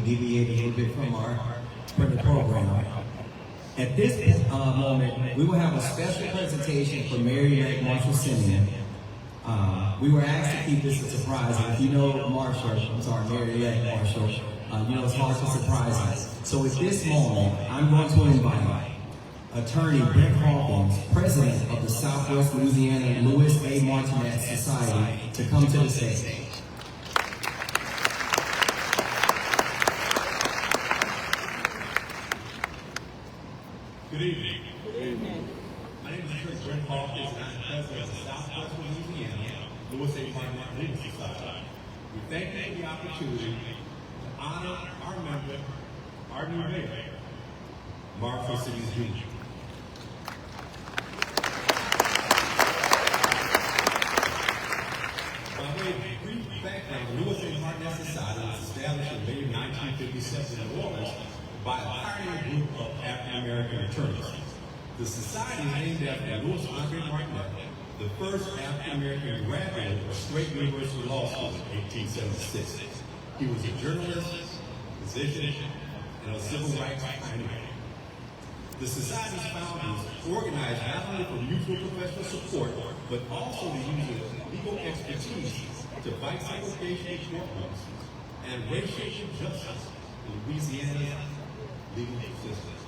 deviate a little bit from the program. At this moment, we will have a special presentation for Mary-elect Marshall Simeon. We were asked to keep this a surprise, and if you know Mary-elect Marshall, you know it's hard to surprise us. So at this moment, I'm going to invite Attorney Brent Hawkins, President of the Southwest Louisiana Louis A. Martinez Society, to come to the stage. Good evening. Good evening. My name is Attorney Brent Hawkins, and I'm President of the Southwest Louisiana Louis A. Martinez Society. We thank you for the opportunity to honor our member, our new mayor, Marshall Simeon Jr. By way of brief background, the Louis A. Martinez Society was established in May 1957 in New Orleans by a pioneer group of African-American attorneys. The society is named after Louis Andre Martinez, the first African-American graduate of Straight University Law School in 1876. He was a journalist, physician, and a civil rights pioneer. The society's founders organized not only for mutual professional support, but also to use their legal expertise to fight segregation in courtrooms and racial injustice in Louisiana's legal system.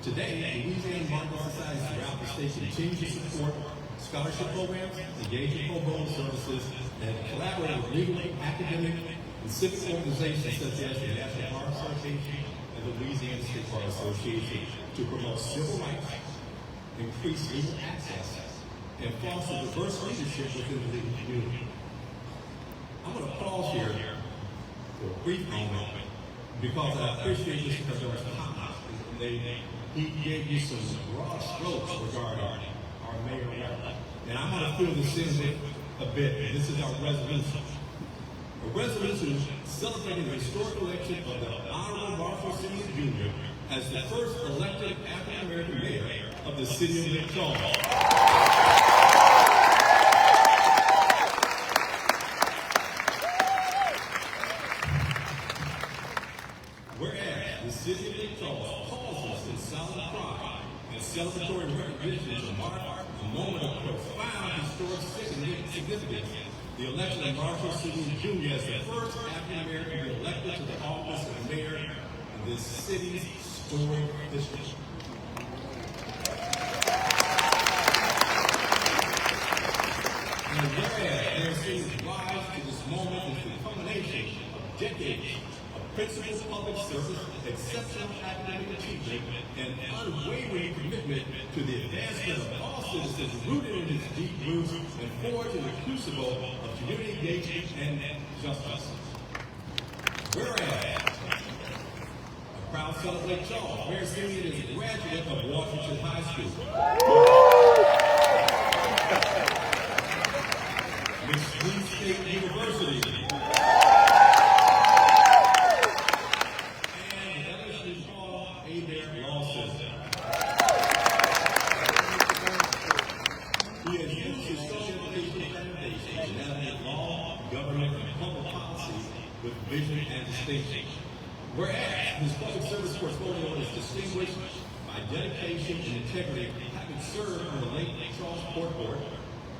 Today, Louisiana Martinez societies throughout the state continue to support scholarship programs, engage in pro bono services, and collaborate with legal, academic, and civic organizations such as the National Bar Association and the Louisiana State Bar Association to promote civil rights, increase legal access, and foster diverse leadership within the legal community. I'm going to pause here for a brief moment because I appreciate this because there was comments. He gave you some broad strokes regarding our mayor. And I'm going to fill this in a bit. This is our resolution. A resolution celebrating the historic election of the Honorable Marshall Simeon Jr. as the first elected African-American mayor of the city of Lake Charles. Whereas the city of Lake Charles pauses in solemn pride and celebratory recognition to mark a moment of profound historic significance, the election of Marshall Simeon Jr. as the first African-American to be elected to the office of mayor in this city's historic district. And whereas there seems rise to this moment is the culmination of decades principled public service, exceptional academic achievement, and unwavering commitment to the advancement of all citizens rooted in its deep roots and forged in the crucible of community engagement and justice. Whereas, a proud son of Lake Charles, Mayor Simeon is a graduate of Washington High School. McSween State University. With vision and distinction. Whereas his public service portfolio is distinguished by dedication and integrity, having served on the Lake Charles Port Board,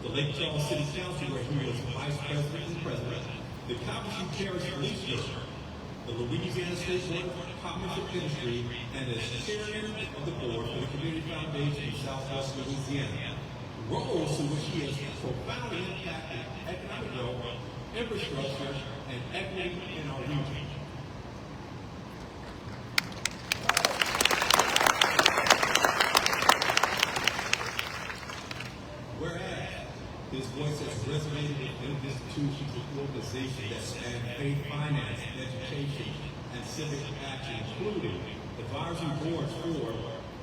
the Lake Charles City Council, where he was vice president and president, the Calhoun Parish Police Bureau, the Louisiana State Board of Commerce and Industry, and as chairman of the board for the Community Foundation of Southwest Louisiana, roles in which he has profoundly impacted economic growth, infrastructure, and equity in our region. Whereas his voice has resonated in institutions and organizations that span faith, finance, education, and civic action, including advisory boards for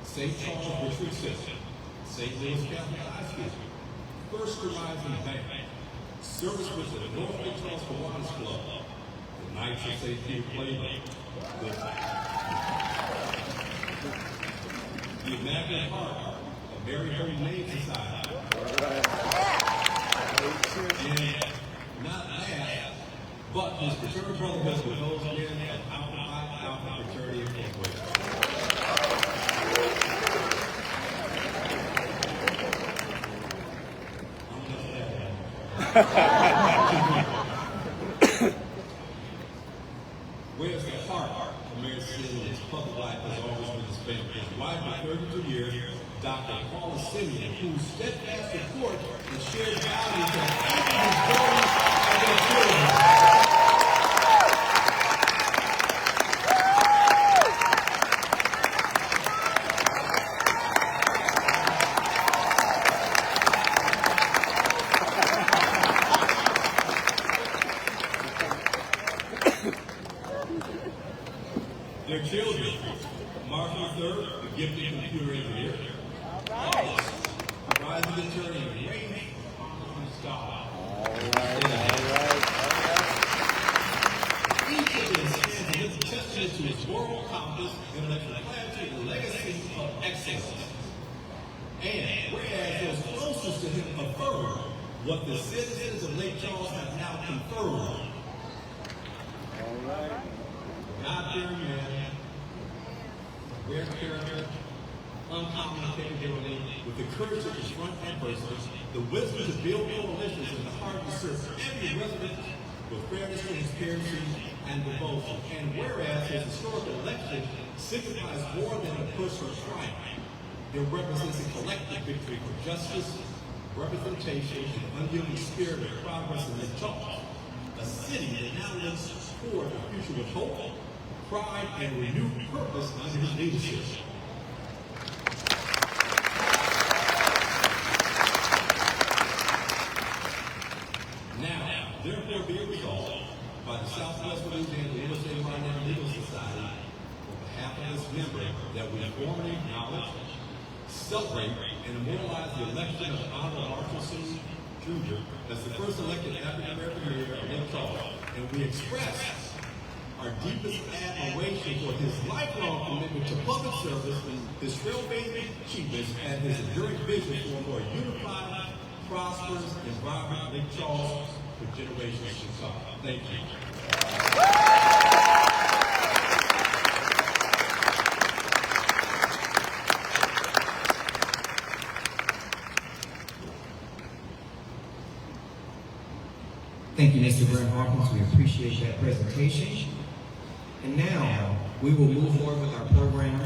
St. Charles Retreat Center, St. Louis Catholic High School, First Horizon Bank, service with the North Lake Charles Kiwanis Club, the Knights of St. Peter Playboy, the Immaculate Heart of Mary Humane Society, and not last, but his fraternal brotherhood with those men at Alpha Phi Alpha Fraternity Incorporated. Whereas the heart of Mayor Simeon in his public life has always been his family. His wife of 32 years, Dr. Paula Simeon, whose steadfast support and shared values have anchored his stories of their children. Their children, Mark III, the gifted computer engineer, rising attorney, Ray Scott. Each of them stands as a testament to his moral compass, intellectual clarity, and legacy of excellence. And whereas those closest to him affirm what the citizens of Lake Charles have now confirmed. God-fearing man, rare character, uncommon capability, with the courage to confront adversity, the wisdom to build coalitions, and the heart to serve every resident with fairness, transparency, and devotion. And whereas his historic election signifies more than a push for triumph, it represents a collective victory for justice, representation, and unyielding spirit of progress in Lake Charles, a city that now looks toward the future with hope, pride, and renewed purpose under his leadership. Now, therefore be it resolved by the Southwest Louisiana Real Estate Finance Legal Society, on behalf of this member, that we formally acknowledge, celebrate, and immortalize the election of Honorable Marshall C. Jr. as the first elected African-American mayor of Lake Charles, and we express our deepest admiration for his lifelong commitment to public service, his trailblazing achievements, and his enduring vision for a more unified, prosperous, and vibrant Lake Charles for generations to come. Thank you. Thank you, Mr. Brent Hawkins. We appreciate that presentation. And now, we will move forward with our program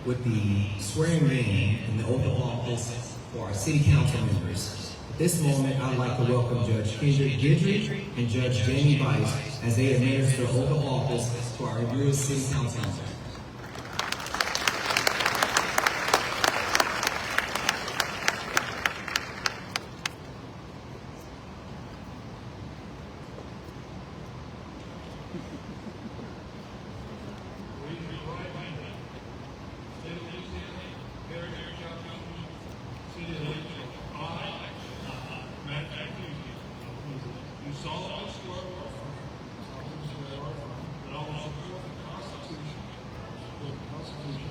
with the swearing in and the oath of office for our city council members. At this moment, I'd like to welcome Judge Kendrick Guidry and Judge Jamie Bice as they administer the oath of office to our new city council members. solemnly swear or affirm that I will support the Constitution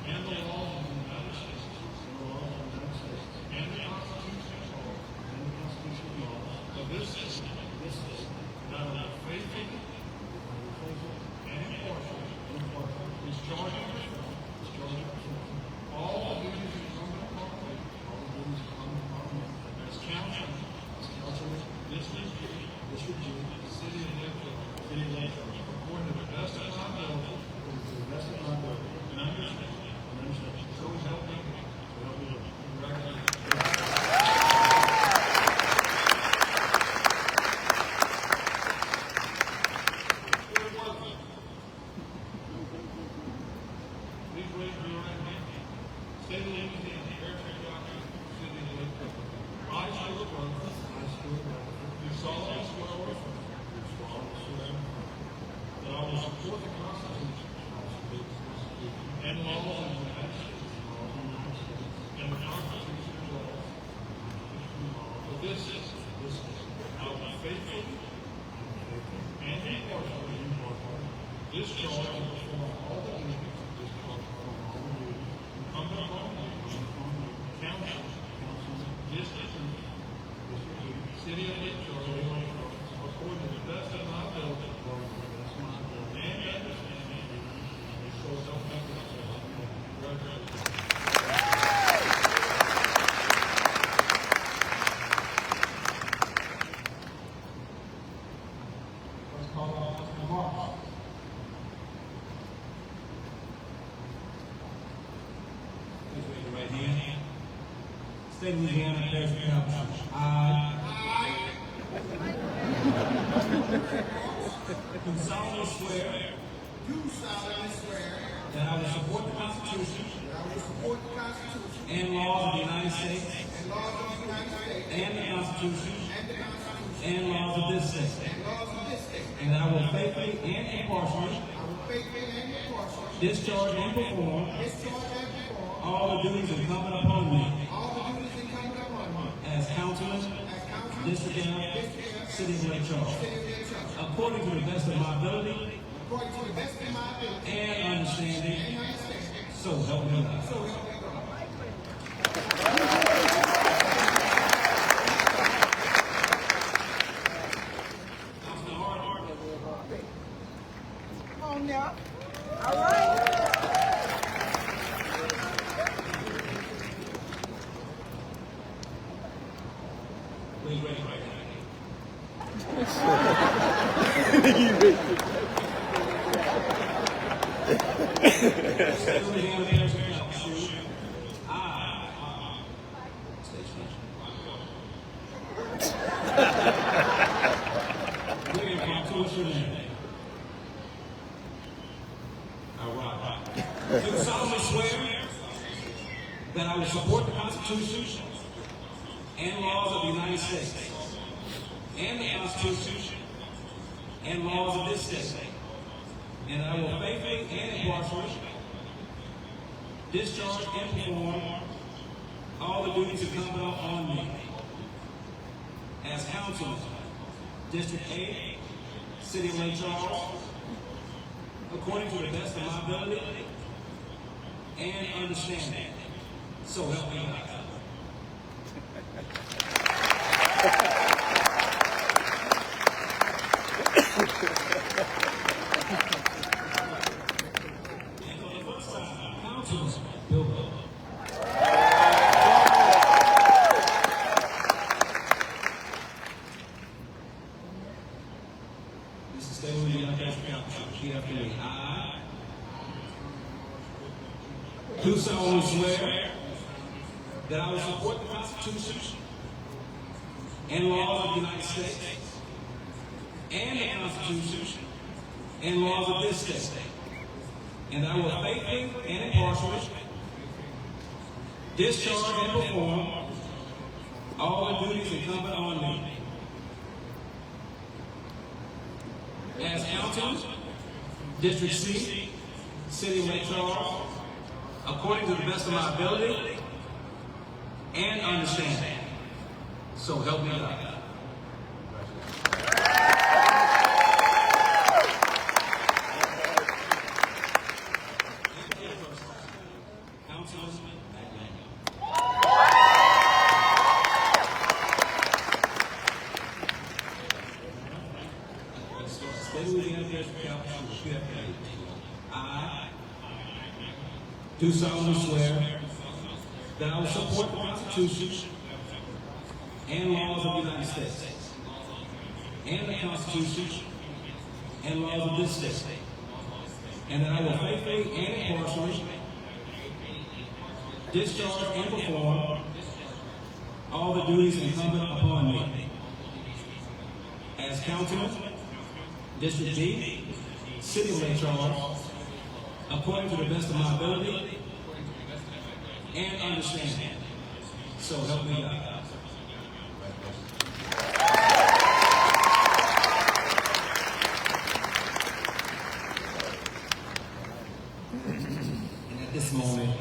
and the laws of the United States and the Constitution and laws of this state, that I will faithfully and impartially discharge and perform all the duties incumbent upon me as councilman, District G, City of Lake Charles, according to the best of my ability, and understand. So help me. Congratulations. Please raise your right hand. State of Louisiana, Heritage Document, City of Lake Charles. I, Stuart Rutherford, do solemnly swear or affirm that I will support the Constitution and laws of the United States and the Constitution and laws of this state. I will faithfully and impartially discharge and perform all the duties incumbent upon me, council, district, City of Lake Charles, according to the best of my ability, State of Louisiana, pledge of allegiance. I do solemnly swear that I will support the Constitution and laws of the United States and the Constitution and laws of this state, and that I will faithfully and impartially discharge and perform all the duties incumbent upon me as councilman, district judge, city of Lake Charles, according to the best of my ability and understanding, so help me God. Come on now. All right. Please raise your right hand. Do solemnly swear that I will support the Constitution and laws of the United States and the Constitution and laws of this state, and I will faithfully and impartially discharge and perform all the duties incumbent on me as councilman, District 8, City of Lake Charles, according to the best of my ability and understanding. So help me God. And for the first time, Councilman Bill Bell. Mr. Staley, you have to repeat after me. I do solemnly swear that I will support the Constitution and laws of the United States and the Constitution and laws of this state, and that I will faithfully and impartially discharge and perform all the duties incumbent on me as councilman, District C, City of Lake Charles, according to the best of my ability and understanding. So help me God. Councilman McLean. State of Louisiana, I do solemnly swear that I will support the Constitution and laws of the United States and the Constitution and laws of this state, and that I will faithfully and impartially discharge and perform all the duties incumbent upon me as councilman, District D, City of Lake Charles, according to the best of my ability and understanding. So help me God. And at this moment,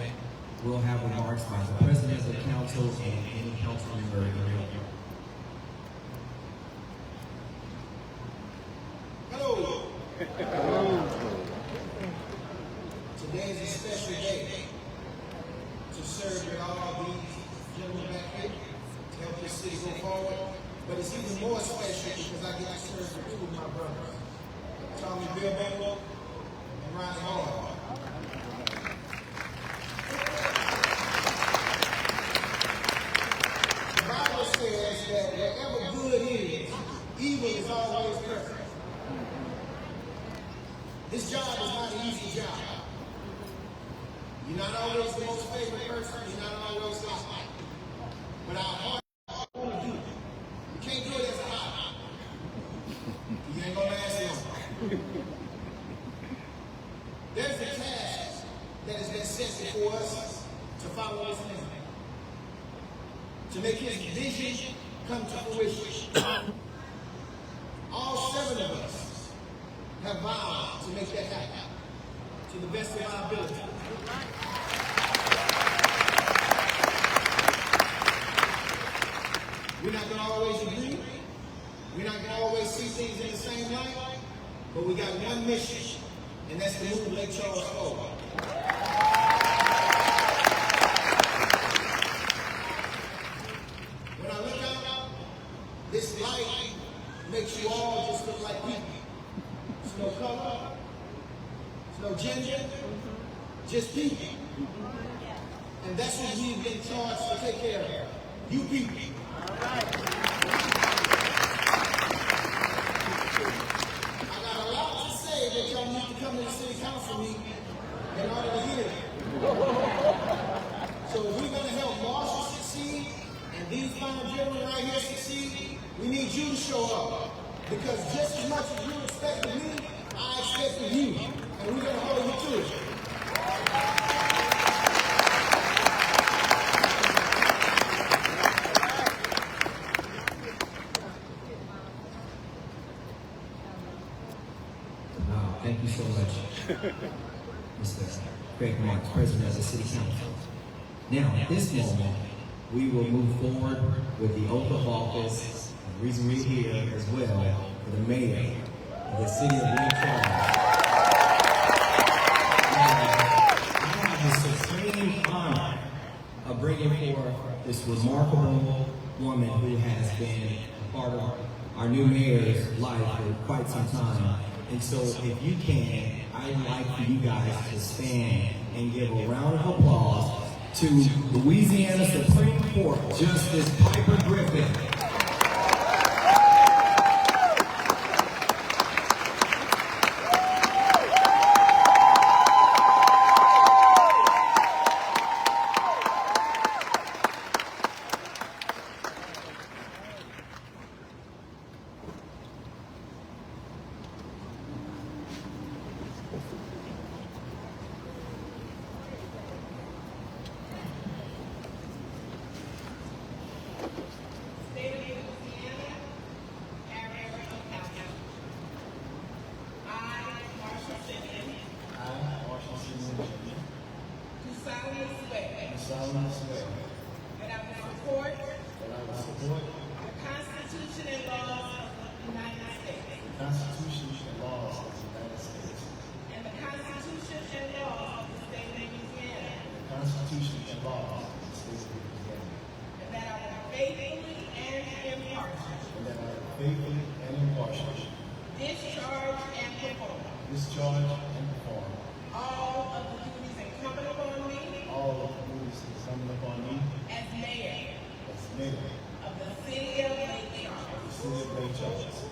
we'll have remarks by the President of the Council and any council member. Hello. Today is a special day to serve with all these gentlemen back here to help this city go forward. But it's even more special because I get to serve with two of my brothers, Tommy Bilbo and Ronnie Hall. The Bible says that wherever good is, evil is always present. This job is not an easy job. You're not always the most favorite person. You're not always liked. but our heart want to do it. You can't do it as a hobby. You ain't gonna last long. There's a task that has been set before us to follow His name, to make His vision come to fruition. All 7 of us have vowed to make that happen to the best of our ability. We're not going to always agree. We're not going to always see things in the same light. But we got one mission, and that's to move Lake Charles forward. When I look out, this light makes you all just look like people. There's no color, there's no gender, just people. And that's what we've been charged to take care of. You people. I got a lot to say that y'all need to come to the city council meeting in order to hear it. So if we're going to help Marshall succeed and these fine gentlemen right here succeed, we need you to show up. Because just as much as you expect of me, I expect of you. And we're going to hold you to it. Thank you so much, Mr. Craig Marks, President of the City Council. Now, at this moment, we will move forward with the oath of office. The reason we're here as well for the mayor of the city of Lake Charles. I have the supreme honor of bringing forth this remarkable woman who has been a part of our new mayor's life for quite some time. And so if you can, I'd like for you guys to stand and give a round of applause to Louisiana Supreme Court Justice Piper Griffin. solemnly swear that I will support the Constitution and laws of the United States the Constitution and laws of the United States and the Constitution and laws of the State of Louisiana, and the Constitution and laws of the State of Louisiana, and that I will faithfully and impartially and that I will faithfully and impartially discharge and perform all of the duties incumbent upon me all of the duties incumbent upon me as mayor as mayor of the city of Lake of the Charles, city of Lake Charles,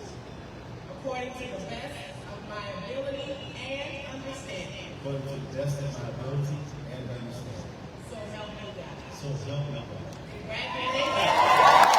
according to the best of my ability and understanding. according to the best of my ability and understanding. So help me God. So help me God. Congratulations.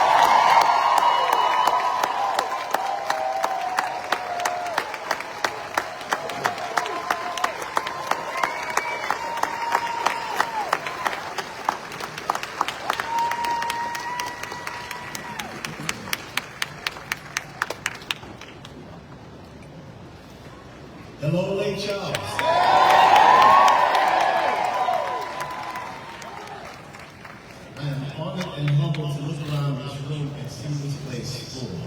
Hello, Lake Charles. I am honored and humbled to look around this room and see this place full.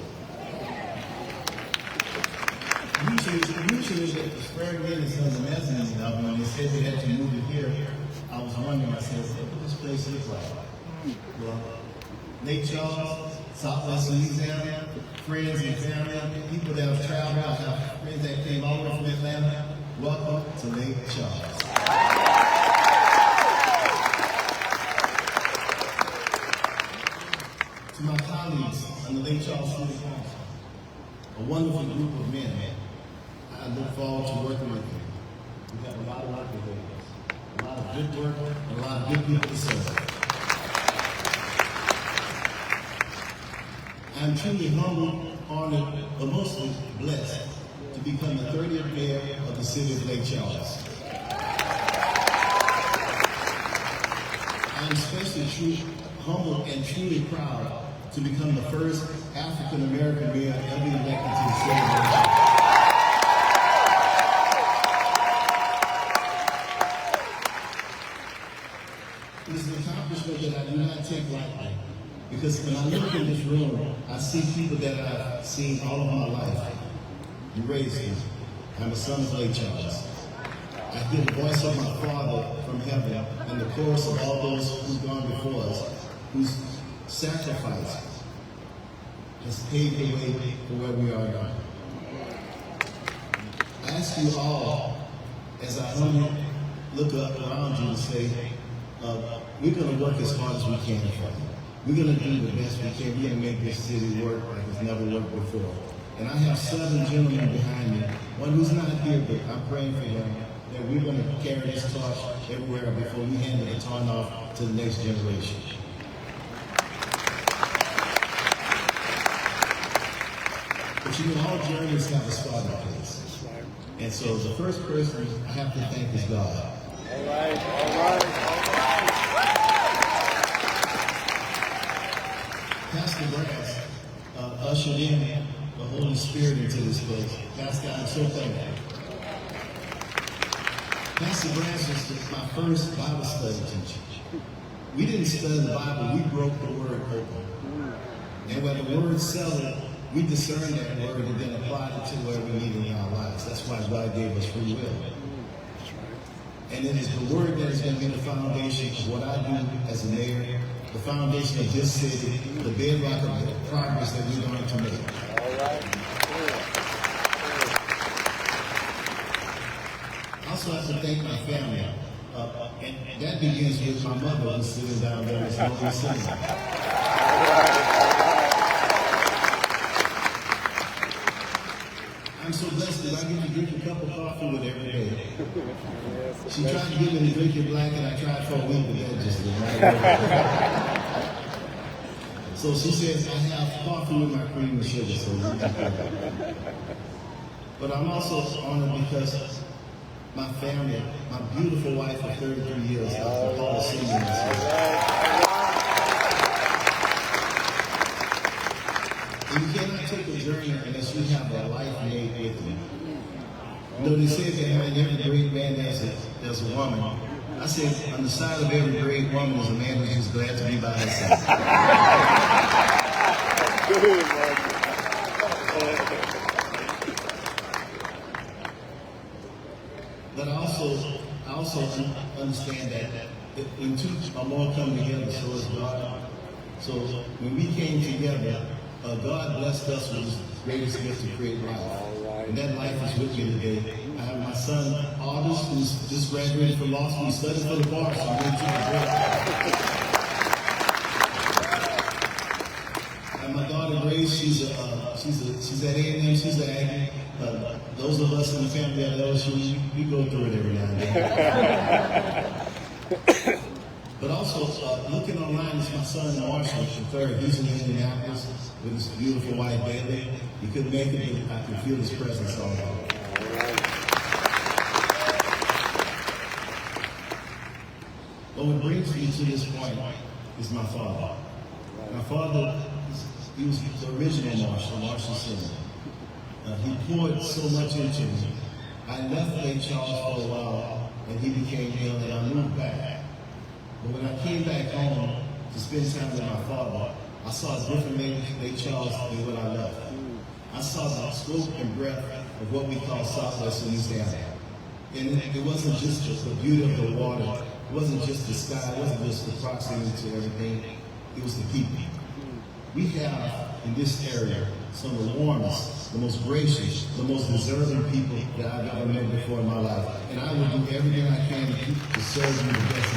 Usually the swearing in is on the mezzanine level. When they said they had to move it here, I was wondering, I said, what does this place look like? Well, Lake Charles, Southwest Louisiana, friends and family, people that have traveled, I have friends that came all the way from Atlanta. Welcome to Lake Charles. To my colleagues on the Lake Charles City Council, a wonderful group of men, I look forward to working with you. We've got a lot of work to do, a lot of good work, and a lot of good people to serve. I'm truly humbled, honored, but mostly blessed to become the 30th mayor of the city of Lake Charles. I'm especially humbled and truly proud to become the first African American mayor ever elected to the city of Lake Charles. It is an accomplishment that I do not take lightly, because when I look in this room, I see people that I've seen all of my life. You raised me. I'm a son of Lake Charles. I hear the voice of my Father from heaven and the chorus of all those who've gone before us, whose sacrifice has paved the way for where we are now. I ask you all, as I humbly look up around you and say, we're going to work as hard as we can for you. We're going to do the best we can. We're going to make this city work like it's never worked before. And I have 7 gentlemen behind me, one who's not here, but I'm praying for him, that we're going to carry this torch everywhere before we hand the baton off to the next generation. But you know, all journeys have a starting place. And so the first person I have to thank is God. All right. Pastor Brass ushered in the Holy Spirit into this place. Pastor, I'm so thankful. Pastor Brass was my first Bible study teacher. We didn't study the Bible, we broke the Word open. And when the Word settled, we discerned that Word and then applied it to where we need it in our lives. That's why God gave us free will. And it is the Word that is going to be the foundation of what I do as a mayor, the foundation of this city, the bedrock of the progress that we're going to make. I also have to thank my family. And that begins with my mother, who's sitting down there as long as sitting. I'm so blessed that I get to drink a cup of coffee with her every day. She tried to get me to drink it black, and I tried for a week, but that just didn't work. So she says, I have coffee with my cream and sugar, so we can. But I'm also honored because my family, my beautiful wife of 33 years, Dr. Paula Simmons, and you cannot take a journey unless you have a life mate with you. You know, they say behind every great man there's a woman. I said, on the side of every great woman is a man who's just glad to be by her side. But I also understand that when two or more come together, so is God. So when we came together, God blessed us with His greatest gift to create life. And that life is with me today. I have my son, August, who's just graduated from law school. He studied for the bar, so I'm going to And my daughter, Grace, she's at A&M, she's at Aggie. Those of us in the family at LSU, we go through it every now and then. But also, looking online is my son, Marshall, the 3rd. He's in Indianapolis with his beautiful wife, Bailey. He couldn't make it, but I can feel his presence all over. But what brings me to this point is my father. My father, he was the original Marshall Simmons. He poured so much into me. I left Lake Charles for a while, and he became ill, and I moved back. But when I came back home to spend time with my father, I saw a different Lake Charles than when I left. I saw the scope and breadth of what we call Southwest Louisiana. And it wasn't just the beauty of the water, it wasn't just the sky, it wasn't just the proximity to everything, it was the people. We have, in this area, some of the warmest, the most gracious, the most deserving people that I've ever met before in my life. And I will do everything I can to serve you the best